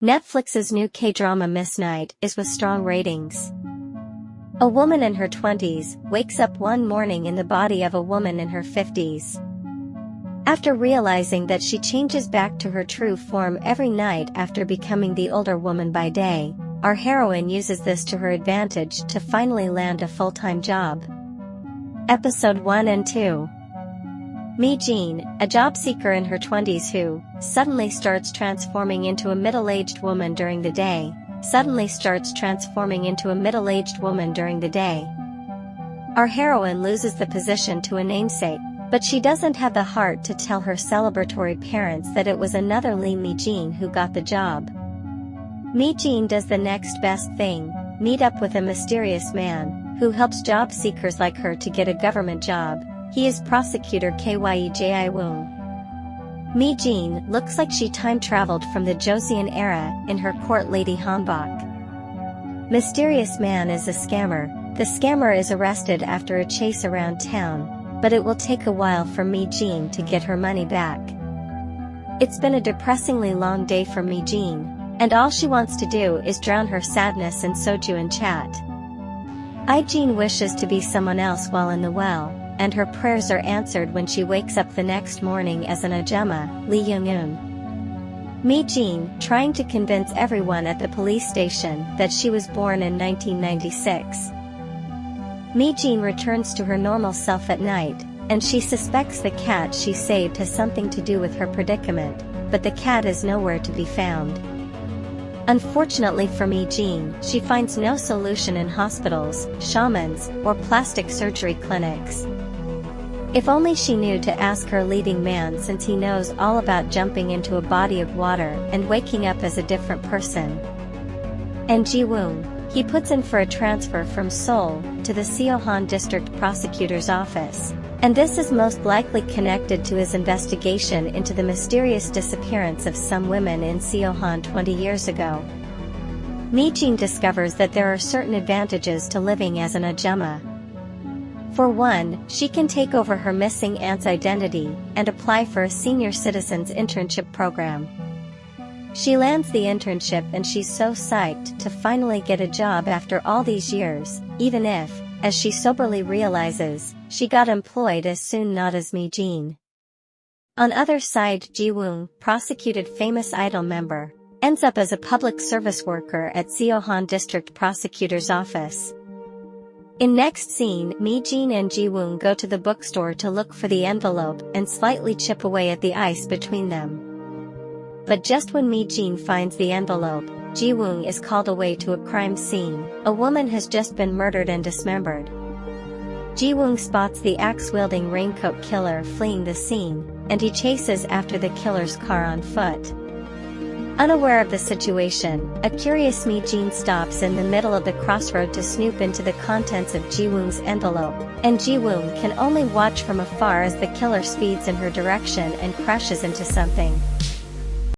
Netflix's new K-drama Miss Night is with strong ratings. A woman in her 20s wakes up one morning in the body of a woman in her 50s. After realizing that she changes back to her true form every night after becoming the older woman by day, our heroine uses this to her advantage to finally land a full-time job. Episode 1 and 2. Mi-jean, a job seeker in her 20s who suddenly starts transforming into a middle-aged woman during the day. Our heroine loses the position to a namesake, but she doesn't have the heart to tell her celebratory parents that it was another Mi-jean who got the job. Mi-jean does the next best thing, meet up with a mysterious man who helps job seekers like her to get a government job. He is prosecutor Kye Jae-woong. Mi-jean looks like she time-traveled from the Joseon era in her court lady hanbok. Mysterious man is a scammer. The scammer is arrested after a chase around town, but it will take a while for Mi-jean to get her money back. It's been a depressingly long day for Mi-jean, and all she wants to do is drown her sadness in soju and chat. I-jean wishes to be someone else while in the well, and her prayers are answered when she wakes up the next morning as an ajumma, Lee Young-eun. Mi-jean, trying to convince everyone at the police station that she was born in 1996. Mi-jean returns to her normal self at night, and she suspects the cat she saved has something to do with her predicament, but the cat is nowhere to be found. Unfortunately for Mi-jean, she finds no solution in hospitals, shamans, or plastic surgery clinics. If only she knew to ask her leading man, since he knows all about jumping into a body of water and waking up as a different person. And Ji-woong, he puts in for a transfer from Seoul to the Seohan District Prosecutor's office, and this is most likely connected to his investigation into the mysterious disappearance of some women in Seohan 20 years ago. Mi-jean discovers that there are certain advantages to living as an ajumma. For one, she can take over her missing aunt's identity and apply for a senior citizens internship program. She lands the internship and she's so psyched to finally get a job after all these years, even if, as she soberly realizes, she got employed as soon not as Mi-jean. On other side, Ji-woong, prosecuted famous Idol member, ends up as a public service worker at Seohan District Prosecutor's office. In next scene, Mi-jean and Ji-woong go to the bookstore to look for the envelope and slightly chip away at the ice between them. But just when Mi-jean finds the envelope, Ji-woong is called away to a crime scene. A woman has just been murdered and dismembered. Ji-woong spots the axe-wielding raincoat killer fleeing the scene, and he chases after the killer's car on foot. Unaware of the situation, a curious Mi-jean stops in the middle of the crossroad to snoop into the contents of Ji-woong's envelope, and Ji-woong can only watch from afar as the killer speeds in her direction and crashes into something.